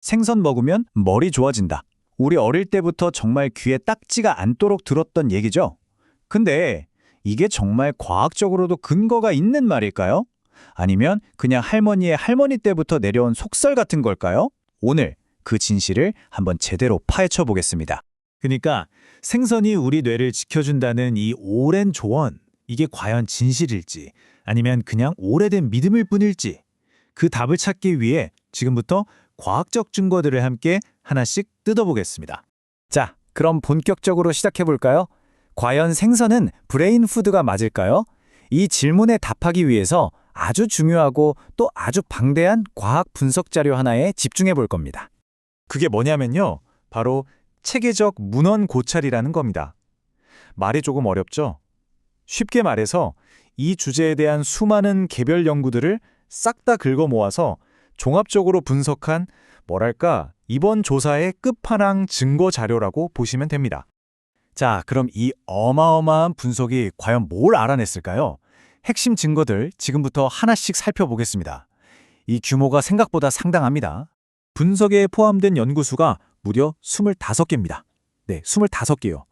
생선 먹으면 머리 좋아진다. 우리 어릴 때부터 정말 귀에 딱지가 않도록 들었던 얘기죠. 근데 이게 정말 과학적으로도 근거가 있는 말일까요? 아니면 그냥 할머니의 할머니 때부터 내려온 속설 같은 걸까요? 오늘 그 진실을 한번 제대로 파헤쳐 보겠습니다. 그러니까 생선이 우리 뇌를 지켜준다는 이 오랜 조언, 이게 과연 진실일지 아니면 그냥 오래된 믿음일 뿐일지 그 답을 찾기 위해 지금부터 과학적 증거들을 함께 하나씩 뜯어보겠습니다. 자, 그럼 본격적으로 시작해 볼까요? 과연 생선은 브레인 푸드가 맞을까요? 이 질문에 답하기 위해서 아주 중요하고 또 아주 방대한 과학 분석 자료 하나에 집중해 볼 겁니다. 그게 뭐냐면요. 바로 체계적 문헌 고찰이라는 겁니다. 말이 조금 어렵죠? 쉽게 말해서 이 주제에 대한 수많은 개별 연구들을 싹 다 긁어 모아서 종합적으로 분석한 뭐랄까 이번 조사의 끝판왕 증거 자료라고 보시면 됩니다. 자, 그럼 이 어마어마한 분석이 과연 뭘 알아냈을까요? 핵심 증거들 지금부터 하나씩 살펴보겠습니다. 이 규모가 생각보다 상당합니다. 분석에 포함된 연구수가 무려 25개입니다. 네, 25개요.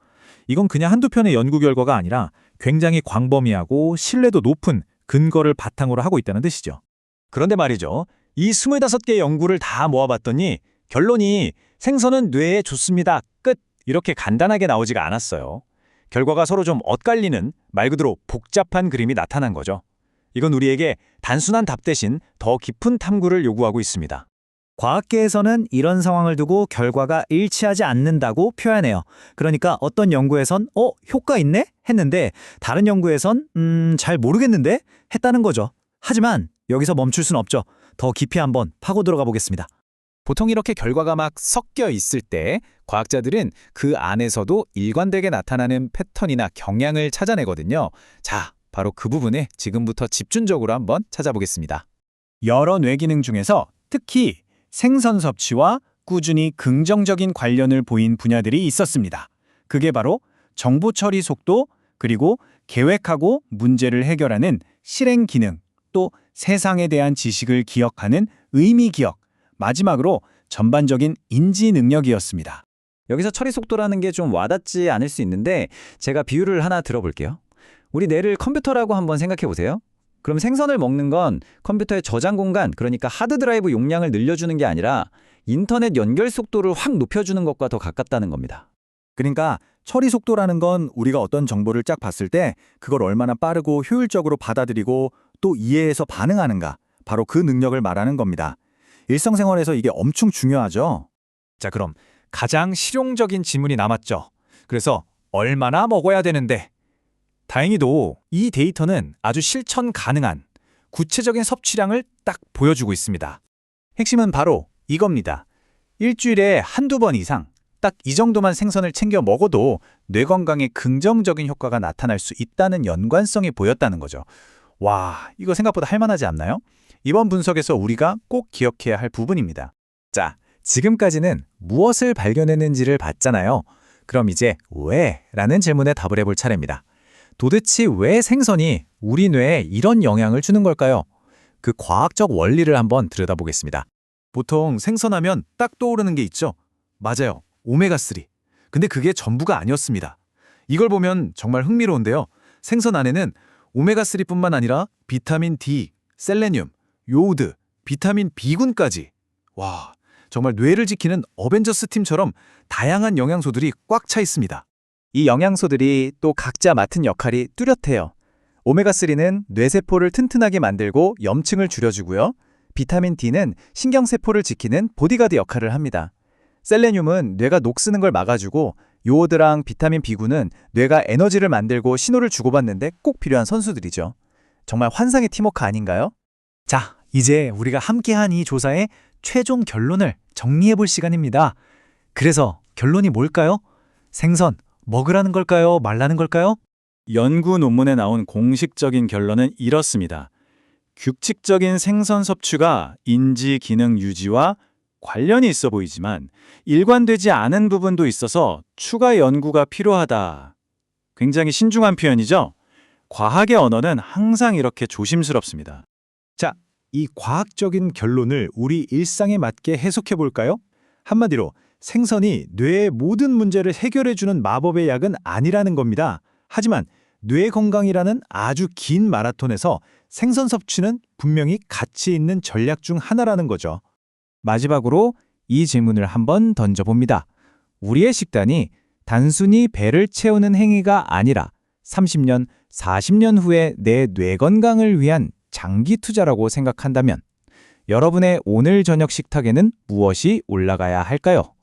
이건 그냥 한두 편의 연구 결과가 아니라 굉장히 광범위하고 신뢰도 높은 근거를 바탕으로 하고 있다는 뜻이죠. 그런데 말이죠. 이 25개 연구를 다 모아봤더니 결론이 생선은 뇌에 좋습니다. 끝! 이렇게 간단하게 나오지가 않았어요. 결과가 서로 좀 엇갈리는 말 그대로 복잡한 그림이 나타난 거죠. 이건 우리에게 단순한 답 대신 더 깊은 탐구를 요구하고 있습니다. 과학계에서는 이런 상황을 두고 결과가 일치하지 않는다고 표현해요. 그러니까 어떤 연구에선 효과 있네? 했는데 다른 연구에선 잘 모르겠는데? 했다는 거죠. 하지만 여기서 멈출 순 없죠. 더 깊이 한번 파고 들어가 보겠습니다. 보통 이렇게 결과가 막 섞여 있을 때 과학자들은 그 안에서도 일관되게 나타나는 패턴이나 경향을 찾아내거든요. 자, 바로 그 부분에 지금부터 집중적으로 한번 찾아보겠습니다. 여러 뇌기능 중에서 특히 생선 섭취와 꾸준히 긍정적인 관련을 보인 분야들이 있었습니다. 그게 바로 정보 처리 속도, 그리고 계획하고 문제를 해결하는 실행 기능, 또 세상에 대한 지식을 기억하는 의미 기억, 마지막으로 전반적인 인지 능력이었습니다. 여기서 처리 속도라는 게 좀 와닿지 않을 수 있는데 제가 비유를 하나 들어볼게요. 우리 뇌를 컴퓨터라고 한번 생각해 보세요. 그럼 생선을 먹는 건 컴퓨터의 저장 공간, 그러니까 하드드라이브 용량을 늘려주는 게 아니라 인터넷 연결 속도를 확 높여주는 것과 더 가깝다는 겁니다. 그러니까 처리 속도라는 건 우리가 어떤 정보를 쫙 봤을 때 그걸 얼마나 빠르고 효율적으로 받아들이고 또 이해해서 반응하는가, 바로 그 능력을 말하는 겁니다. 일상생활에서 이게 엄청 중요하죠. 자, 그럼 가장 실용적인 질문이 남았죠. 그래서 얼마나 먹어야 되는데? 다행히도 이 데이터는 아주 실천 가능한 구체적인 섭취량을 딱 보여주고 있습니다. 핵심은 바로 이겁니다. 일주일에 한두 번 이상 딱 이 정도만 생선을 챙겨 먹어도 뇌 건강에 긍정적인 효과가 나타날 수 있다는 연관성이 보였다는 거죠. 와, 이거 생각보다 할만하지 않나요? 이번 분석에서 우리가 꼭 기억해야 할 부분입니다. 자, 지금까지는 무엇을 발견했는지를 봤잖아요. 그럼 이제 왜? 라는 질문에 답을 해볼 차례입니다. 도대체 왜 생선이 우리 뇌에 이런 영향을 주는 걸까요? 그 과학적 원리를 한번 들여다보겠습니다. 보통 생선하면 딱 떠오르는 게 있죠. 맞아요. 오메가3. 근데 그게 전부가 아니었습니다. 이걸 보면 정말 흥미로운데요. 생선 안에는 오메가3뿐만 아니라 비타민 D, 셀레늄, 요오드, 비타민 B군까지. 와, 정말 뇌를 지키는 어벤져스 팀처럼 다양한 영양소들이 꽉 차 있습니다. 이 영양소들이 또 각자 맡은 역할이 뚜렷해요. 오메가3는 뇌세포를 튼튼하게 만들고 염증을 줄여주고요. 비타민 D는 신경세포를 지키는 보디가드 역할을 합니다. 셀레늄은 뇌가 녹쓰는 걸 막아주고 요오드랑 비타민 B군은 뇌가 에너지를 만들고 신호를 주고받는데 꼭 필요한 선수들이죠. 정말 환상의 팀워크 아닌가요? 자, 이제 우리가 함께한 이 조사의 최종 결론을 정리해볼 시간입니다. 그래서 결론이 뭘까요? 생선, 먹으라는 걸까요? 말라는 걸까요? 연구 논문에 나온 공식적인 결론은 이렇습니다. 규칙적인 생선 섭취가 인지 기능 유지와 관련이 있어 보이지만 일관되지 않은 부분도 있어서 추가 연구가 필요하다. 굉장히 신중한 표현이죠? 과학의 언어는 항상 이렇게 조심스럽습니다. 자, 이 과학적인 결론을 우리 일상에 맞게 해석해 볼까요? 한마디로 생선이 뇌의 모든 문제를 해결해주는 마법의 약은 아니라는 겁니다. 하지만 뇌 건강이라는 아주 긴 마라톤에서 생선 섭취는 분명히 가치 있는 전략 중 하나라는 거죠. 마지막으로 이 질문을 한번 던져봅니다. 우리의 식단이 단순히 배를 채우는 행위가 아니라 30년, 40년 후에 내 뇌 건강을 위한 장기 투자라고 생각한다면 여러분의 오늘 저녁 식탁에는 무엇이 올라가야 할까요?